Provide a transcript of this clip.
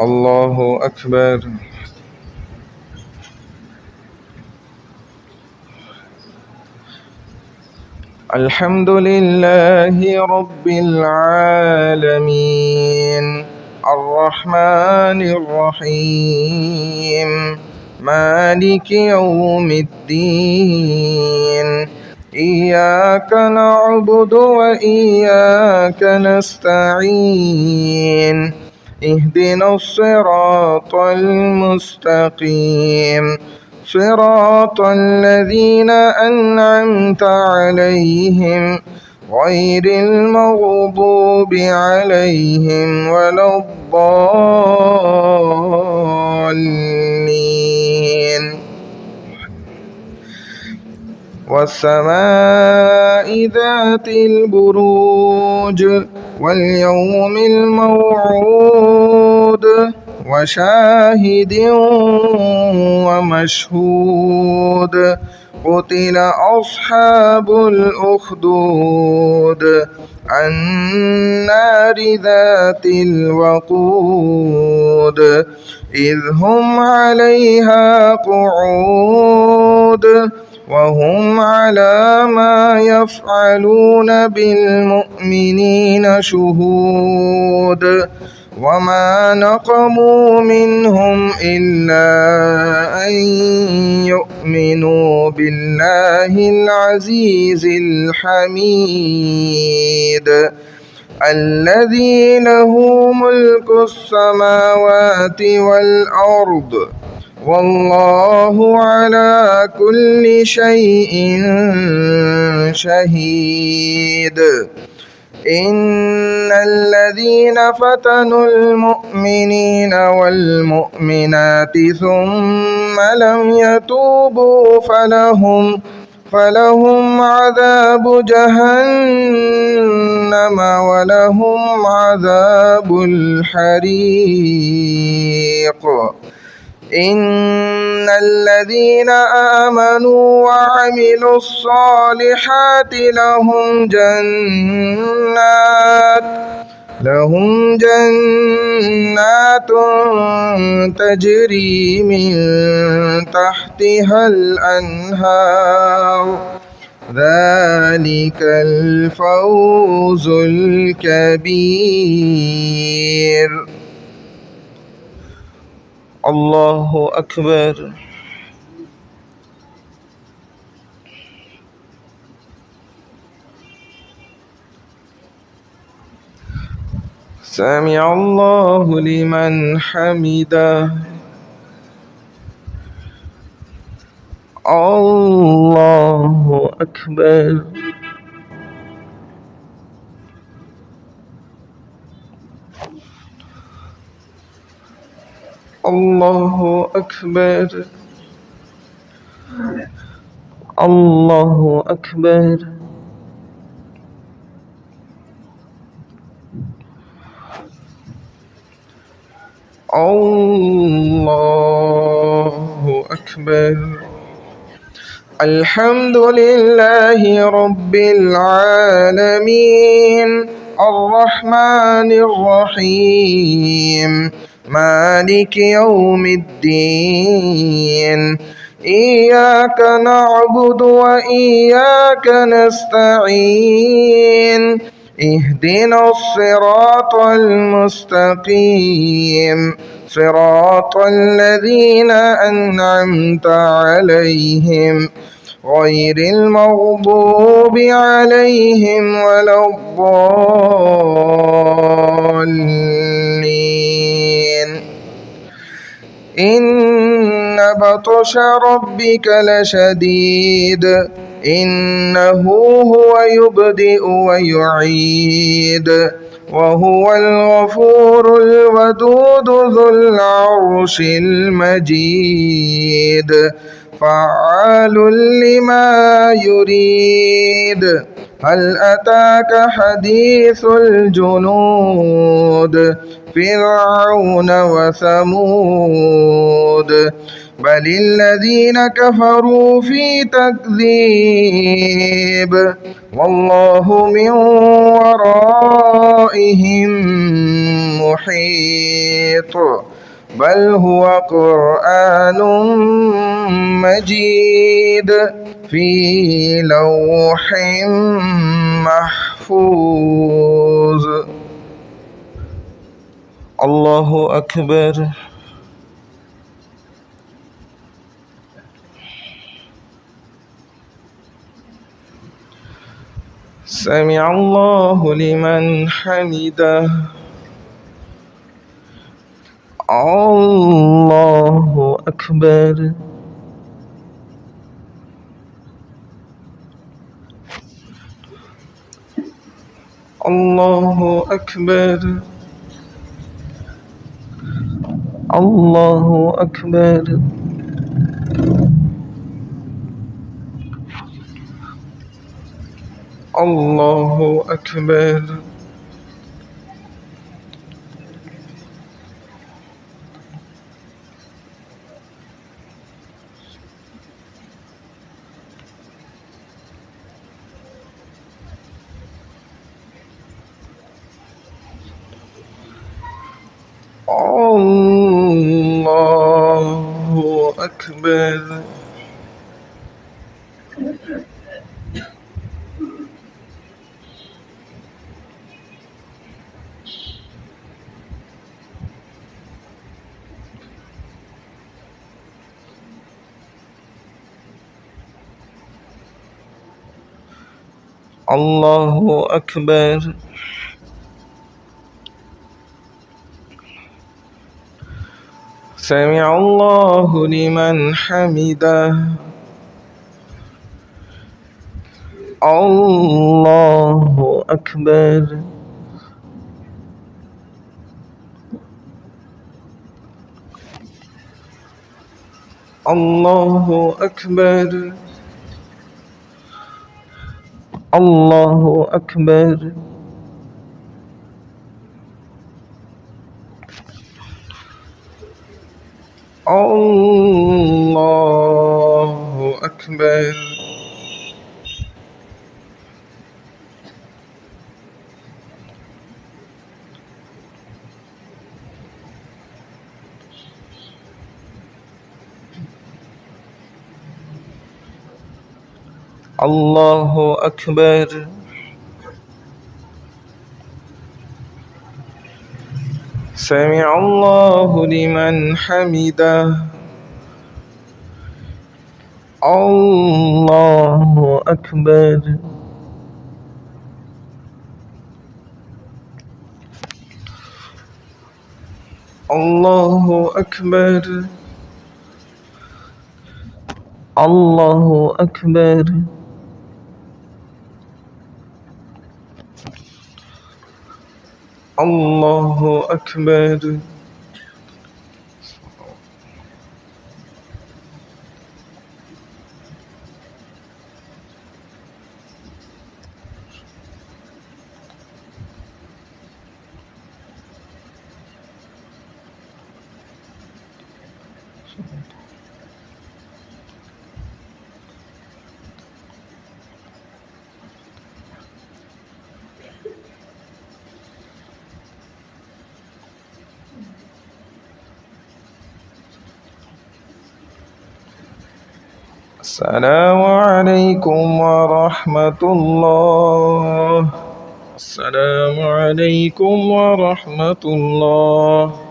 الله أكبر. الحمد لله رب العالمين الرحمن الرحيم مالك يوم الدين إياك نعبد وإياك نستعين اهدنا الصراط المستقيم صراط الذين أنعمت عليهم غير المغضوب عليهم ولا الضالين. والسماء ذات البروج واليوم الموعود وشاهد ومشهود قتل أصحاب الأخدود النار ذات الوقود إذ هم عليها قعود وهم على ما يفعلون بالمؤمنين شهود وما نقموا منهم إلا أن يؤمنوا بالله العزيز الحميد الذي له ملك السماوات والأرض والله على كل شيء شهيد. إن الذين فتنوا المؤمنين والمؤمنات ثم لم يتوبوا فلهم عذاب جهنم ولهم عذاب الحريق. إن الذين آمنوا وعملوا الصالحات لهم جنات تجري من تحتها الأنهار ذلك الفوز الكبير. الله أكبر. سمع الله لمن حمده. الله أكبر. الله أكبر. الله أكبر. الله أكبر. الحمد لله رب العالمين الرحمن الرحيم مالك يوم الدين إياك نعبد وإياك نستعين اهدنا الصراط المستقيم صراط الذين أنعمت عليهم غير المغضوب عليهم ولا الضالين. إن بطش ربك لشديد إنه هو يبدئ ويعيد وهو الغفور الودود ذو العرش المجيد فعال لما يريد. هل أتاك حديث الجنود فرعون وثمود بل الذين كفروا في تكذيب والله من ورائهم محيط. بل هو قرآن مجيد في لوح محفوظ. الله أكبر. سمع الله لمن حمده. الله أكبر. الله أكبر. الله أكبر. الله أكبر. الله أكبر. الله أكبر. سمع الله لمن حمده. الله أكبر. الله أكبر. الله أكبر. الله أكبر. الله أكبر. سمع الله لمن حمده. الله أكبر. الله أكبر. الله أكبر. الله أكبر. السلام عليكم ورحمة الله. السلام عليكم ورحمة الله.